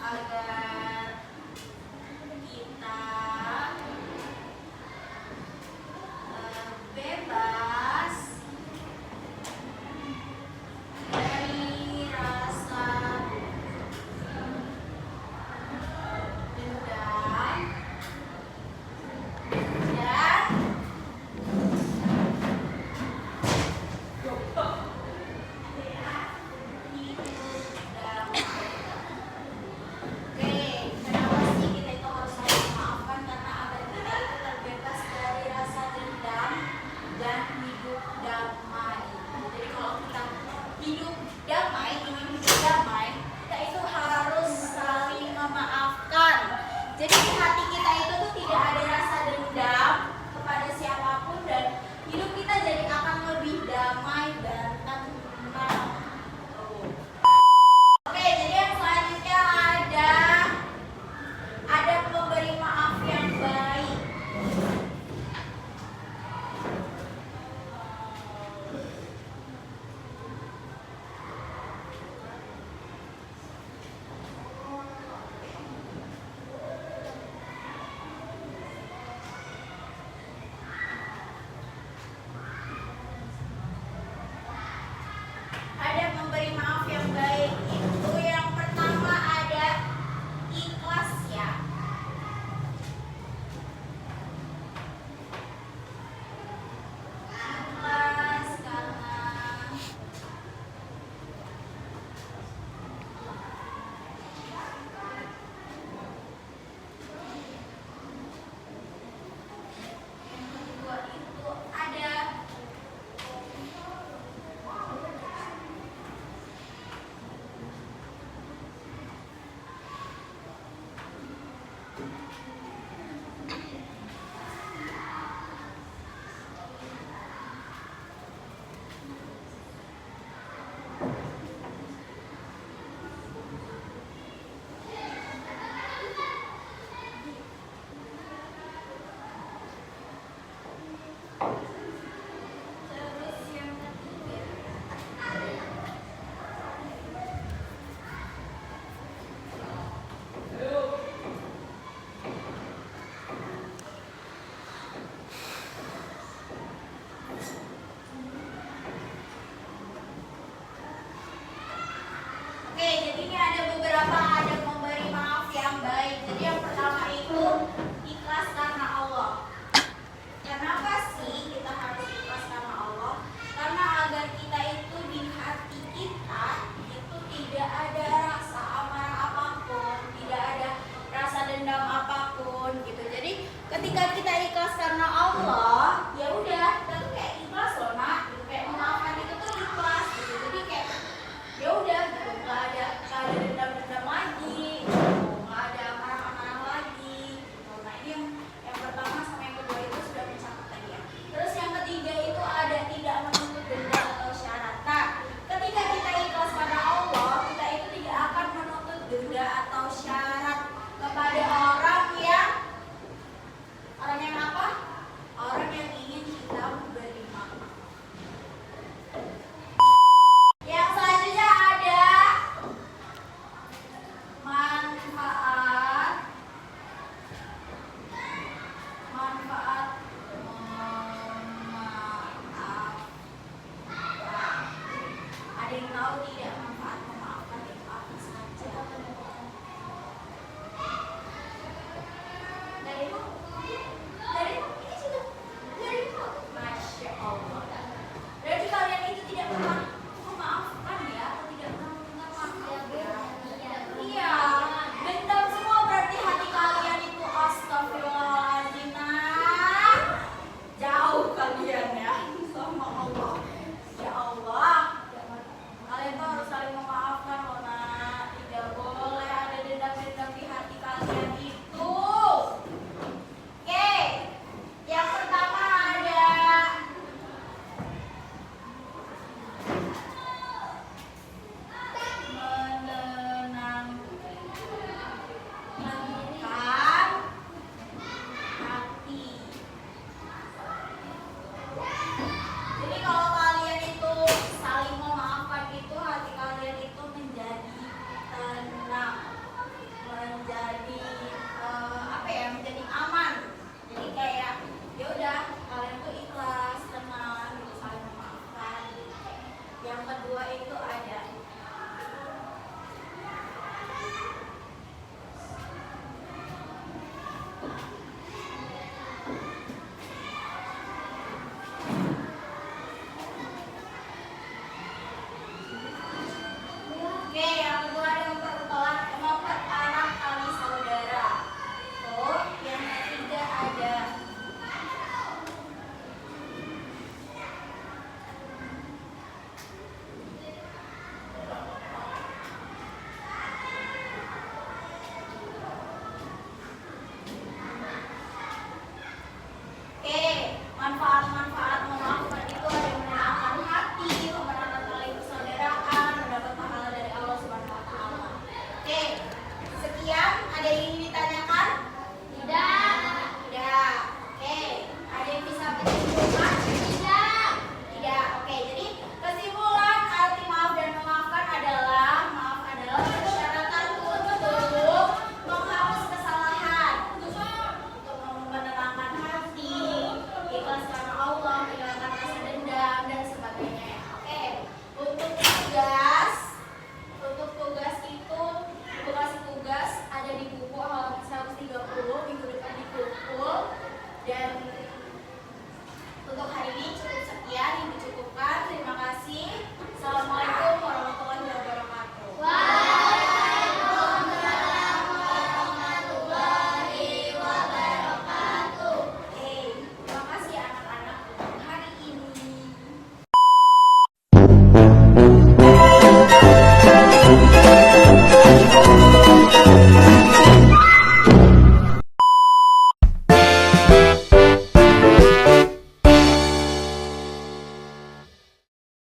agar kita bebas dari rasa dendam dan jadi di hati kita itu tuh tidak ada rasa dendam kepada siapapun dan hidup kita jadi akan lebih damai dan tenang. Oke, jadi yang selanjutnya ada pemberi maaf yang baik. Ada memberi maaf yang baik itu yang pertama ada ikhlas ya. Ikhlas karena yang kedua itu ada terus yang ketiga Oke, jadi ini ada beberapa memberi maaf yang baik. Jadi yang pertama itu ikhlas karena Allah. Kenapa sih kita harus ikhlas karena Allah? Karena agar kita itu di hati kita itu tidak ada rasa amarah apapun, tidak ada rasa dendam apapun gitu. Jadi ketika kita ikhlas karena Allah, ya udah kita tuh kayak ikhlas loh nak, gitu. Kayak memaafkan itu tuh ikhlas gitu. Jadi kayak ya udah gitu, nggak ada dendam-dendam lagi, gitu. Nggak ada amarah-amarah lagi gitu. Nah ini yang pertama sama yang kedua itu sudah mencakup tadi ya. Terus yang ketiga itu ada tidak menuntut denda atau syarat. Nah ketika kita ikhlas karena Allah, kita itu tidak akan menuntut denda atau syarat kepada orang yang apa? Orang yang ingin kita beri maaf. Yang selanjutnya ada manfaat memaafkan. Ada yang tahu tidak manfaat memaafkan itu apa saja? Masya Allah. Berarti kalian itu tidak pernah memaafkan ya, atau tidak pernah meminta maaf ya? Iya, dendam semua berarti hati kalian itu astagfirullahaladzim. Nah, jauh kalian ya sama Allah. Ya Allah, kalian tuh harus saling memaafkan loh nak. Tidak boleh ada dendam-dendam di hati kalian itu.